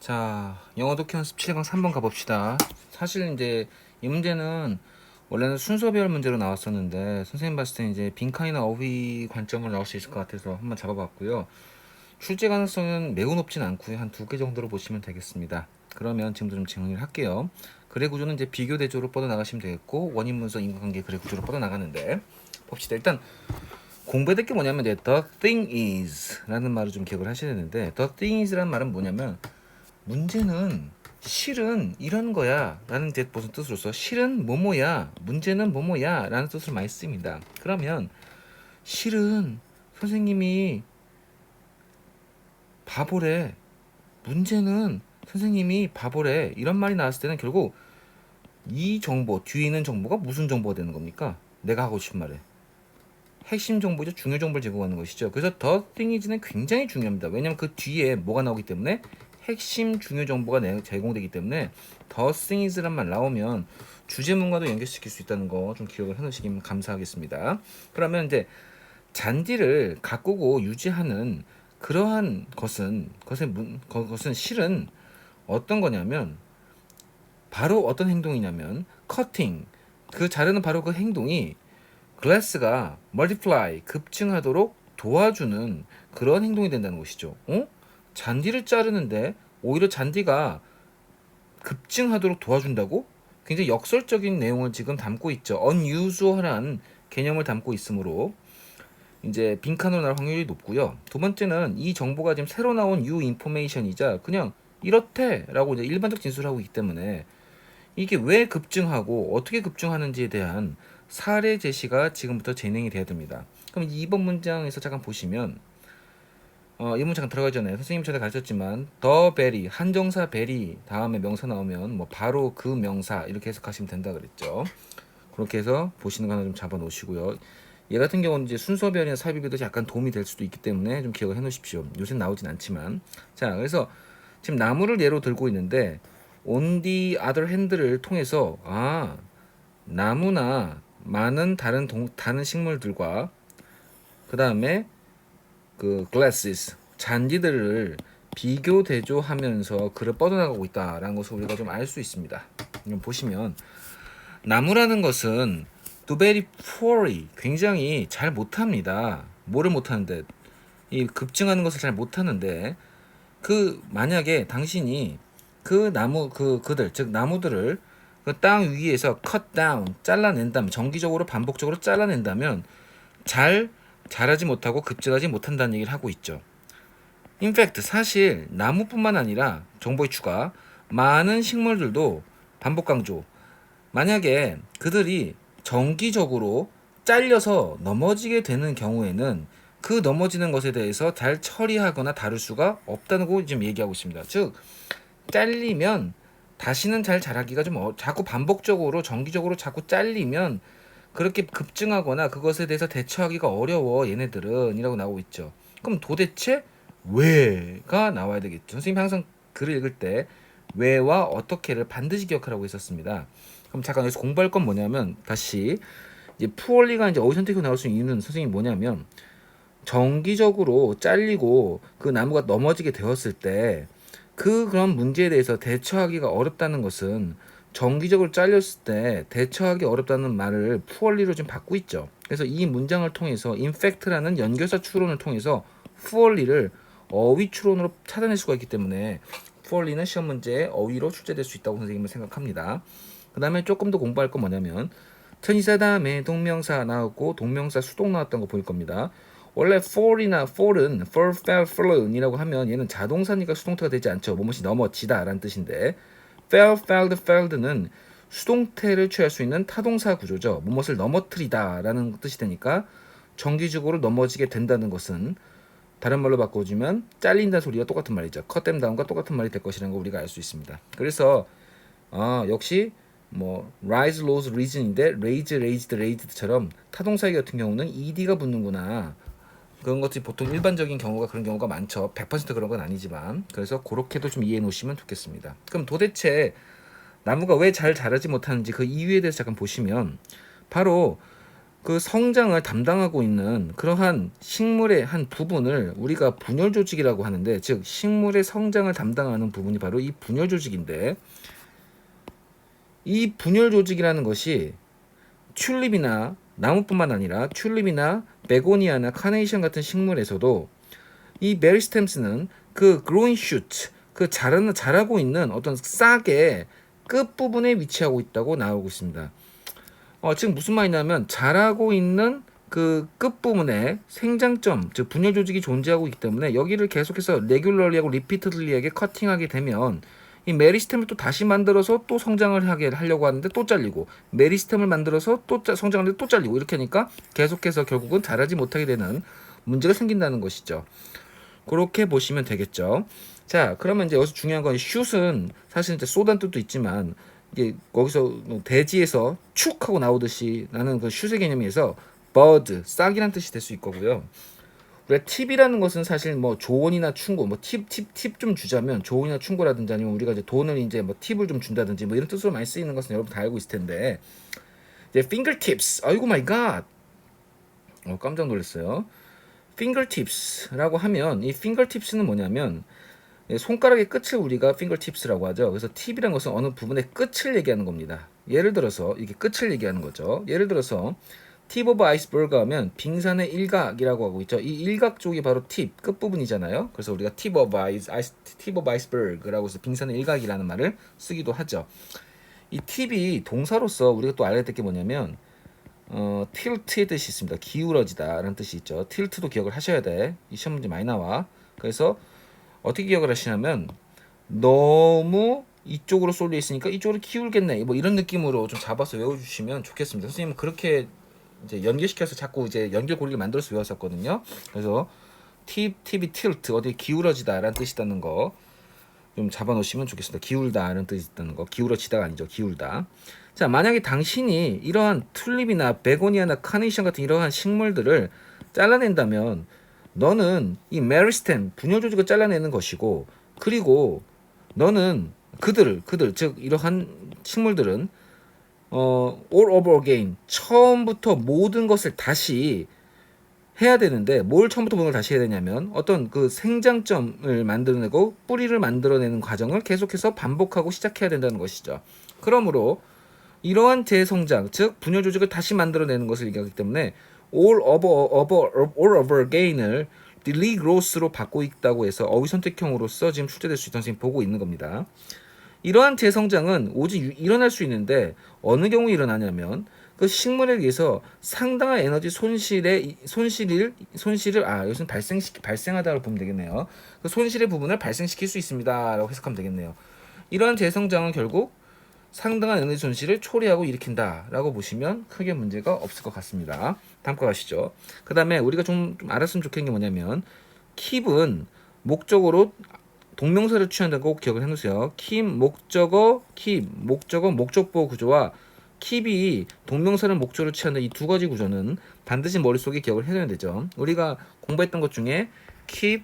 자, 영어 독해 연습 7강 3번 가봅시다. 사실 이제 이 문제는 원래는 순서별 문제로 나왔었는데 선생님 봤을 때 이제 빈칸이나 어휘 관점으로 나올 수 있을 것 같아서 한번 잡아봤고요. 출제 가능성은 매우 높진 않고요. 한 2개 정도로 보시면 되겠습니다. 그러면 지금부터 좀 정리를 할게요. 글의 구조는 이제 비교 대조로 뻗어나가시면 되겠고, 원인 문서 인과관계 글의 구조로 뻗어나가는데 봅시다. 일단 공부해야 될 게 뭐냐면 이제 the thing is 라는 말을 좀 기억을 하셔야 되는데, the thing is 라는 말은 뭐냐면 문제는 실은 이런 거야 라는 무슨 뜻으로서 실은 뭐뭐야, 문제는 뭐뭐야 라는 뜻으로 많이 씁니다. 그러면 실은 선생님이 바보래, 문제는 선생님이 바보래, 이런 말이 나왔을 때는 결국 이 정보, 뒤에 있는 정보가 무슨 정보가 되는 겁니까? 내가 하고 싶은 말에 핵심 정보죠. 중요 정보를 제공하는 것이죠. 그래서 the thing is는 굉장히 중요합니다. 왜냐면 그 뒤에 뭐가 나오기 때문에 핵심 중요 정보가 제공되기 때문에 the thing is란 말 나오면 주제문과도 연결시킬 수 있다는 거 좀 기억을 해놓으시면 감사하겠습니다. 그러면 이제 잔디를 가꾸고 유지하는 그러한 것은 실은 어떤 거냐면 바로 어떤 행동이냐면 커팅, 그 자르는 바로 그 행동이 글래스가 멀티플라이 급증하도록 도와주는 그런 행동이 된다는 것이죠. 잔디를 자르는데 오히려 잔디가 급증하도록 도와준다고? 굉장히 역설적인 내용을 지금 담고 있죠. unusual한 개념을 담고 있으므로 이제 빈칸으로 날 확률이 높고요. 두 번째는 이 정보가 지금 새로 나온 new information이자 그냥 이렇대라고 이제 일반적 진술을 하고 있기 때문에 이게 왜 급증하고 어떻게 급증하는지에 대한 사례 제시가 지금부터 진행이 돼야 됩니다. 그럼 2번 문장에서 잠깐 보시면 이 문장 들어가기 전에 선생님 전에 가르쳤지만 the very, 한정사 very 다음에 명사 나오면 뭐 바로 그 명사 이렇게 해석하시면 된다 그랬죠. 그렇게 해서 보시는 거 하나 좀 잡아 놓으시고요. 얘 같은 경우는 이제 순서별이나 삽입에도 약간 도움이 될 수도 있기 때문에 좀 기억을 해 놓으십시오. 요새 나오진 않지만. 자, 그래서 지금 나무를 예로 들고 있는데 on the other hand를 통해서 나무나 많은 다른 식물들과 그 다음에 그 glasses 잔디들을 비교 대조하면서 글을 뻗어나가고 있다라는 것을 우리가 좀 알 수 있습니다. 이건 보시면 나무라는 것은 very poorly 굉장히 잘 못합니다. 뭐를 못하는데 이 급증하는 것을 잘 못하는데 그 만약에 당신이 그 나무 그들 즉 나무들을 그 땅 위에서 cut down 잘라낸다면 정기적으로 반복적으로 잘라낸다면 잘 자라지 못하고 급증하지 못한다는 얘기를 하고 있죠. In fact 사실 나무뿐만 아니라 정보의 추가 많은 식물들도 반복 강조 만약에 그들이 정기적으로 잘려서 넘어지게 되는 경우에는 그 넘어지는 것에 대해서 잘 처리하거나 다룰 수가 없다는 거 지금 얘기하고 있습니다. 즉 잘리면 다시는 잘 자라기가 좀 자꾸 반복적으로 정기적으로 자꾸 잘리면 그렇게 급증하거나 그것에 대해서 대처하기가 어려워 얘네들은 이라고 나오고 있죠. 그럼 도대체 왜가 나와야 되겠죠. 선생님이 항상 글을 읽을 때 왜와 어떻게를 반드시 기억하라고 했었습니다. 그럼 잠깐 여기서 공부할 건 뭐냐면 다시 이제 푸얼리가 이제 어휘 선택으로 나올 수 있는 이유는 선생님이 뭐냐면 정기적으로 잘리고 그 나무가 넘어지게 되었을 때 그런 문제에 대해서 대처하기가 어렵다는 것은 정기적으로 잘렸을 때 대처하기 어렵다는 말을 푸얼리로 좀 받고 있죠. 그래서 이 문장을 통해서 in fact라는 연결사 추론을 통해서 푸얼리를 어휘 추론으로 찾아낼 수가 있기 때문에 푸얼리는 시험 문제에 어휘로 출제될 수 있다고 선생님은 생각합니다. 그 다음에 조금 더 공부할 건 뭐냐면 전치사 다음에 동명사 나왔고 동명사 수동 나왔던 거 보일 겁니다. 원래 fall이나 fall은 fall, fell, fallen이라고 하면 얘는 자동사니까 수동태가 되지 않죠. 뭐뭇이 넘어지다 라는 뜻인데 fell, felled, falled는 수동태를 취할 수 있는 타동사 구조죠. 무엇을 넘어뜨리다 라는 뜻이 되니까 정기적으로 넘어지게 된다는 것은 다른 말로 바꿔주면 잘린다는 소리가 똑같은 말이죠. cut them down과 똑같은 말이 될 것이라는 걸 우리가 알 수 있습니다. 그래서 역시 뭐 rise, rose, risen인데 raise, raised, raised처럼 타동사기 같은 경우는 ed가 붙는구나. 그런 것들이 보통 일반적인 경우가 그런 경우가 많죠. 100% 그런 건 아니지만 그래서 그렇게도 좀 이해해 놓으시면 좋겠습니다. 그럼 도대체 나무가 왜 잘 자라지 못하는지 그 이유에 대해서 잠깐 보시면 바로 그 성장을 담당하고 있는 그러한 식물의 한 부분을 우리가 분열 조직이라고 하는데, 즉 식물의 성장을 담당하는 부분이 바로 이 분열 조직인데, 이 분열 조직이라는 것이 튤립이나 나무뿐만 아니라 튤립이나 베고니아나 카네이션 같은 식물에서도 이 메리스템스는 그 growing shoot, 그 자라고 있는 어떤 싹의 끝부분에 위치하고 있다고 나오고 있습니다. 지금 무슨 말이냐면 자라고 있는 그 끝부분에 생장점, 즉 분열 조직이 존재하고 있기 때문에 여기를 계속해서 레귤러리하고 리피트들리하게 커팅하게 되면 이 메리스템을 또 다시 만들어서 또 성장을 하려고 하는데 또 잘리고, 메리스템을 만들어서 또 성장하는데 또 잘리고, 이렇게 하니까 계속해서 결국은 자라지 못하게 되는 문제가 생긴다는 것이죠. 그렇게 보시면 되겠죠. 자, 그러면 이제 여기서 중요한 건 슛은 사실 이제 쏘다는 뜻도 있지만, 이게 거기서 대지에서 축 하고 나오듯이 나는 그 슛의 개념에서 버드, 싹이란 뜻이 될 수 있고요. 우리가 팁이라는 것은 사실 뭐 조언이나 충고, 뭐 팁 좀 주자면 조언이나 충고라든지, 아니면 우리가 이제 돈을 이제 뭐 팁을 좀 준다든지 뭐 이런 뜻으로 많이 쓰이는 것은 여러분 다 알고 있을 텐데, 이제 fingertips, 아이고 마이 갓, 깜짝 놀랐어요. fingertips라고 하면 이 fingertips는 뭐냐면 손가락의 끝을 우리가 fingertips라고 하죠. 그래서 팁이라는 것은 어느 부분의 끝을 얘기하는 겁니다. 예를 들어서 이게 끝을 얘기하는 거죠. 예를 들어서 tip of iceberg 하면 빙산의 일각이라고 하고 있죠. 이 일각 쪽이 바로 팁, 끝부분이잖아요. 그래서 우리가 tip of iceberg라고 해서 빙산의 일각이라는 말을 쓰기도 하죠. 이 팁이 동사로서 우리가 또 알아야 될 게 뭐냐면 tilt의 뜻이 있습니다. 기울어지다 라는 뜻이 있죠. tilt도 기억을 하셔야 돼. 이 시험 문제 많이 나와. 그래서 어떻게 기억을 하시냐면, 너무 이쪽으로 쏠려 있으니까 이쪽으로 기울겠네, 뭐 이런 느낌으로 좀 잡아서 외워주시면 좋겠습니다. 선생님은 그렇게 이제 연결시켜서 자꾸 이제 연결고리를 만들어서 외웠었거든요. 그래서 팁이 tilt, 어디 기울어지다 라는 뜻이 있다는 거 좀 잡아놓으시면 좋겠습니다. 기울다 라는 뜻이 있다는 거. 기울어지다가 아니죠, 기울다. 자, 만약에 당신이 이러한 튤립이나 베고니아나 카네이션 같은 이러한 식물들을 잘라낸다면, 너는 이 메리스템, 분열 조직을 잘라내는 것이고, 그리고 너는 그들 즉 이러한 식물들은 all over again, 처음부터 모든 것을 다시 해야 되는데, 뭘 처음부터 모든 걸 다시 해야 되냐면 어떤 그 생장점을 만들어내고 뿌리를 만들어내는 과정을 계속해서 반복하고 시작해야 된다는 것이죠. 그러므로 이러한 재성장, 즉 분열 조직을 다시 만들어내는 것을 얘기하기 때문에 all over again을 regrowth로 받고 있다고 해서 어휘 선택형으로서 지금 출제될 수 있다는 선생님이 보고 있는 겁니다. 이러한 재성장은 오직 일어날 수 있는데 어느 경우 일어나냐면, 그 식물에 의해서 상당한 에너지 손실을 여기서 발생하다고 보면 되겠네요. 그 손실의 부분을 발생시킬 수 있습니다라고 해석하면 되겠네요. 이러한 재성장은 결국 상당한 에너지 손실을 초래하고 일으킨다라고 보시면 크게 문제가 없을 것 같습니다. 다음 거 가시죠. 그 다음에 우리가 좀 알았으면 좋겠는 게 뭐냐면, keep은 목적으로 동명사를 취한다고 기억을 해놓으세요. keep 목적어 목적보 구조와 keep이 동명사를 목적으로 취하는 이 두 가지 구조는 반드시 머릿속에 기억을 해놔야 되죠. 우리가 공부했던 것 중에 keep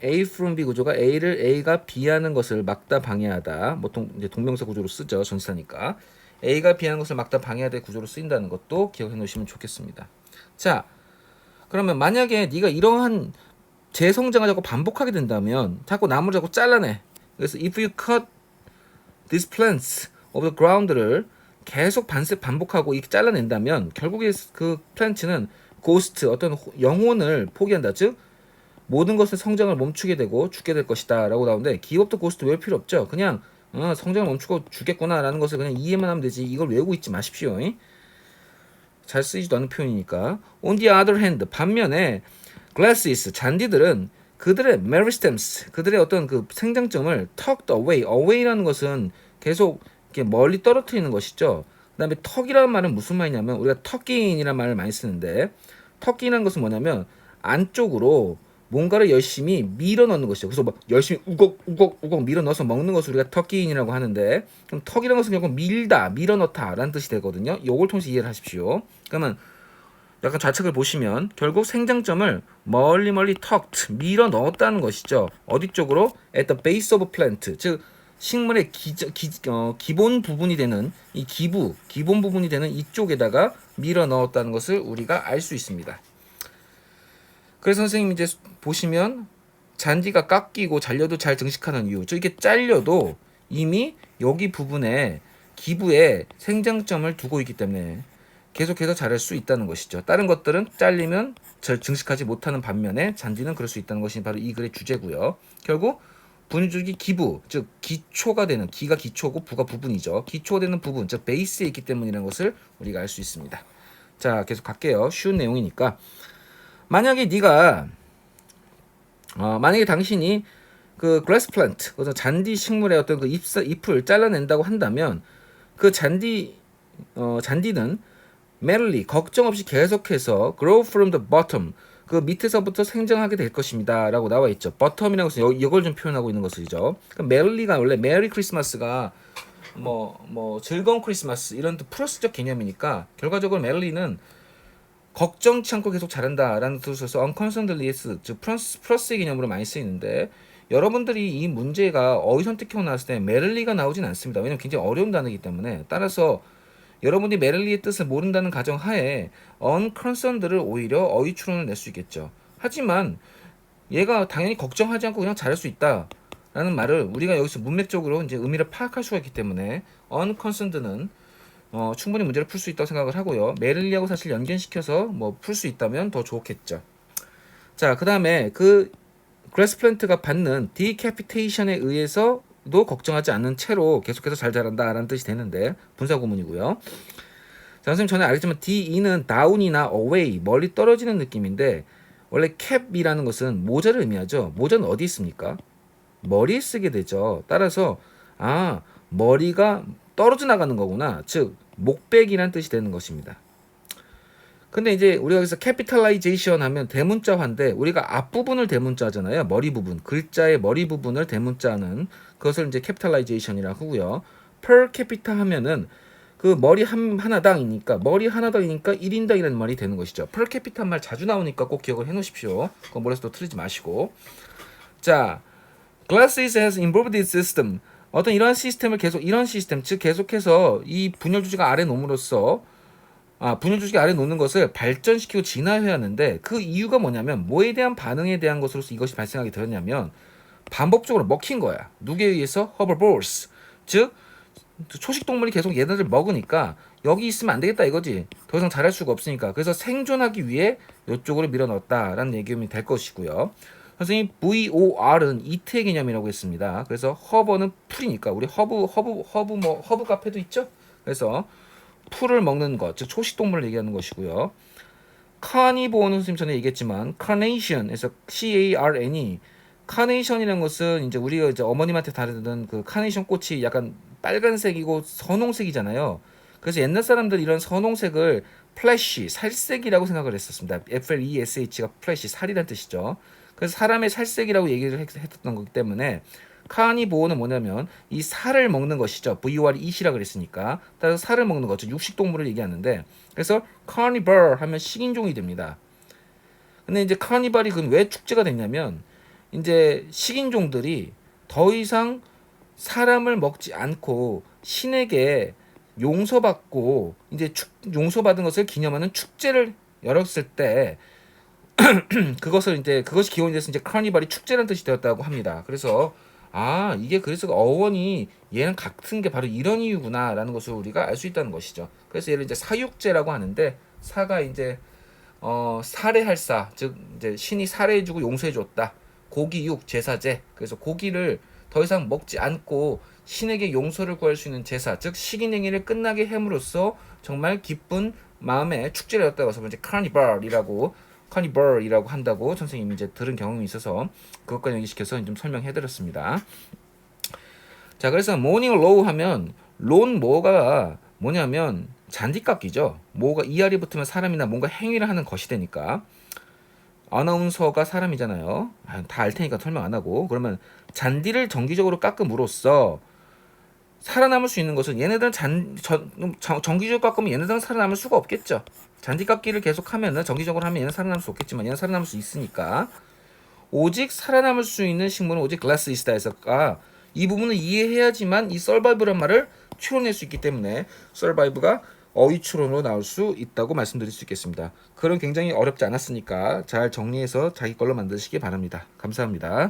A from B 구조가 A가 B하는 것을 막다 방해하다, 보통 이제 동명사 구조로 쓰죠. 전치사니까 A가 B하는 것을 막다 방해하다 구조로 쓰인다는 것도 기억해 놓으시면 좋겠습니다. 자, 그러면 만약에 네가 이러한 재성장을 자꾸 반복하게 된다면, 자꾸 나무를 자꾸 잘라내. 그래서 if you cut these plants of the ground를 계속 반복하고 이렇게 잘라낸다면, 결국에 그 플랜트는 고스트, 어떤 영혼을 포기한다, 즉 모든 것의 성장을 멈추게 되고 죽게 될 것이다 라고 나오는데, 기업도 고스트 외울 필요 없죠. 그냥 성장을 멈추고 죽겠구나 라는 것을 그냥 이해만 하면 되지, 이걸 외우고 있지 마십시오. 잘 쓰이지도 않는 표현이니까. On the other hand, 반면에 glasses, 잔디들은 그들의 meristems, 그들의 어떤 그 생장점을 tucked away라는 것은 계속 이렇게 멀리 떨어뜨리는 것이죠. 그 다음에 턱이라는 말은 무슨 말이냐면, 우리가 tucking이라는 말을 많이 쓰는데, tucking이라는 것은 뭐냐면 안쪽으로 뭔가를 열심히 밀어 넣는 것이죠. 그래서 막 열심히 우걱 밀어 넣어서 먹는 것을 우리가 tucking이라고 하는데, 그럼 턱이라는 것은 결국 밀다, 밀어 넣다라는 뜻이 되거든요. 요걸 통해서 이해를 하십시오. 그러면 약간 좌측을 보시면 결국 생장점을 멀리 tucked, 밀어 넣었다는 것이죠. 어디 쪽으로? At the base of plant, 즉 식물의 기본 부분이 되는 이 기본 부분이 되는 이쪽에다가 밀어 넣었다는 것을 우리가 알 수 있습니다. 그래서 선생님 이제 보시면 잔디가 깎이고 잘려도 잘 증식하는 이유. 저 이게 잘려도 이미 여기 부분에 기부에 생장점을 두고 있기 때문에 계속해서 자랄 수 있다는 것이죠. 다른 것들은 잘리면 증식하지 못하는 반면에 잔디는 그럴 수 있다는 것이 바로 이 글의 주제고요. 결국 분유줄기 기부, 즉 기초가 되는, 기가 기초고 부가 부분이죠. 기초가 되는 부분, 즉 베이스에 있기 때문이라는 것을 우리가 알 수 있습니다. 자, 계속 갈게요. 쉬운 내용이니까. 만약에 네가 만약에 당신이 그 그래스 플랜트, 그래서 잔디 식물의 어떤 그 잎을 잘라낸다고 한다면 그 잔디는 merely 걱정 없이 계속해서 grow from the bottom, 그 밑에서부터 생장하게 될 것입니다 라고 나와 있죠. bottom이라고 해서 이걸 좀 표현하고 있는 것이죠. 그러니까 merely가 원래 메리 크리스마스가 뭐 즐거운 크리스마스 이런 플러스적 개념이니까 결과적으로 merely는 걱정치 않고 계속 자란다라는 뜻으로서 unconcernedly에서 즉 플러스의 개념으로 많이 쓰이는데, 여러분들이 이 문제가 어휘 선택형 나왔을 때 메릴리가 나오진 않습니다. 왜냐면 굉장히 어려운 단어이기 때문에. 따라서 여러분들이 메릴리의 뜻을 모른다는 가정하에 unconcerned를 오히려 어휘 추론을 낼 수 있겠죠. 하지만 얘가 당연히 걱정하지 않고 그냥 자랄 수 있다라는 말을 우리가 여기서 문맥적으로 이제 의미를 파악할 수가 있기 때문에 unconcerned는 충분히 문제를 풀 수 있다고 생각을 하고요. 메릴리하고 사실 연결시켜서 뭐 풀 수 있다면 더 좋겠죠. 자, 그 다음에 그 그래스 플랜트가 받는 디캐피테이션에 의해서도 걱정하지 않는 채로 계속해서 잘 자란다라는 뜻이 되는데 분사 구문이고요. 자, 선생님 전에 알겠지만 DE는 down이나 away, 멀리 떨어지는 느낌인데 원래 cap이라는 것은 모자를 의미하죠. 모자는 어디 있습니까? 머리에 쓰게 되죠. 따라서 머리가 떨어져 나가는 거구나. 즉 목백이라는 뜻이 되는 것입니다. 근데 이제 우리가 여기서 capitalization 하면 대문자화인데 우리가 앞부분을 대문자잖아요. 머리 부분, 글자의 머리 부분을 대문자는 그것을 이제 capitalization이라고 하고요. per capita 하면은 그 머리 하나당이니까 1인당이라는 말이 되는 것이죠. per capita 말 자주 나오니까 꼭 기억을 해 놓으십시오. 그거 머릿속에 틀리지 마시고. 자, Glasses has involved this system. 어떤 이런 시스템을 이런 시스템, 즉 계속해서 이 분열 주지가 아래 놓음으로써 분열 주지가 아래 놓는 것을 발전시키고 진화해야 하는데 그 이유가 뭐냐면 뭐에 대한 반응에 대한 것으로서 이것이 발생하게 되었냐면 반복적으로 먹힌 거야. 누구에 의해서? Herbivores. 즉 초식 동물이 계속 얘네들 먹으니까 여기 있으면 안 되겠다 이거지. 더 이상 자랄 수가 없으니까. 그래서 생존하기 위해 이쪽으로 밀어 넣었다라는 얘기가 될 것이고요. 선생님 VOR은 이트의 개념이라고 했습니다. 그래서 허버는 풀이니까 우리 허브 카페도 있죠. 그래서 풀을 먹는 것, 즉 초식 동물을 얘기하는 것이고요. 카니보어는 선생님 전에 얘기했지만 카네이션에서 CARN이 카네이션이라는 것은 이제 우리가 이제 어머님한테 다루던 그 카네이션 꽃이 약간 빨간색이고 선홍색이잖아요. 그래서 옛날 사람들 이런 선홍색을 플래시, 살색이라고 생각을 했었습니다. FLESH가 플래시, 살이란 뜻이죠. 그래서 사람의 살색이라고 얘기를 했던 거기 때문에 카니보어는 뭐냐면 이 살을 먹는 것이죠. VORE이시라 그랬으니까. 따라서 살을 먹는 거죠. 육식 동물을 얘기하는데 그래서 carnivore 하면 식인종이 됩니다. 근데 이제 카니발이 왜 축제가 됐냐면 이제 식인종들이 더 이상 사람을 먹지 않고 신에게 용서받고 이제 용서받은 것을 기념하는 축제를 열었을 때 그것이 기원이 돼서 이제 카니발이 축제라는 뜻이 되었다고 합니다. 그래서 이게 그래서 어원이 얘는 같은 게 바로 이런 이유구나라는 것을 우리가 알 수 있다는 것이죠. 그래서 얘를 이제 사육제라고 하는데 사가 이제 살해할 사, 즉 이제 신이 살해해주고 용서해줬다. 고기육 제사제. 그래서 고기를 더 이상 먹지 않고 신에게 용서를 구할 수 있는 제사, 즉 식인행위를 끝나게 함으로써 정말 기쁜 마음의 축제를 했다고 해서 이제 카니발이라고 한다고 선생님이 이제 들은 경험이 있어서 그것과 연기시켜서 좀 설명해드렸습니다. 자, 그래서 모닝 로우 하면 뭐가 뭐냐면 잔디깎기죠. 뭐가 이알이 붙으면 사람이나 뭔가 행위를 하는 것이 되니까. 아나운서가 사람이잖아요. 다 알 테니까 설명 안 하고. 그러면 잔디를 정기적으로 깎음으로써 살아남을 수 있는 것은 얘네들은 정기적으로 깎으면 얘네들은 살아남을 수가 없겠죠. 잔디 깎기를 계속하면은 정기적으로 하면 얘는 살아남을 수 없겠지만 얘는 살아남을 수 있으니까 오직 살아남을 수 있는 식물은 오직 글라스 이스다에서가 이 부분을 이해해야지만 이 survive란 말을 추론할 수 있기 때문에 survive가 어휘 추론으로 나올 수 있다고 말씀드릴 수 있겠습니다. 그럼 굉장히 어렵지 않았으니까 잘 정리해서 자기 걸로 만드시기 바랍니다. 감사합니다.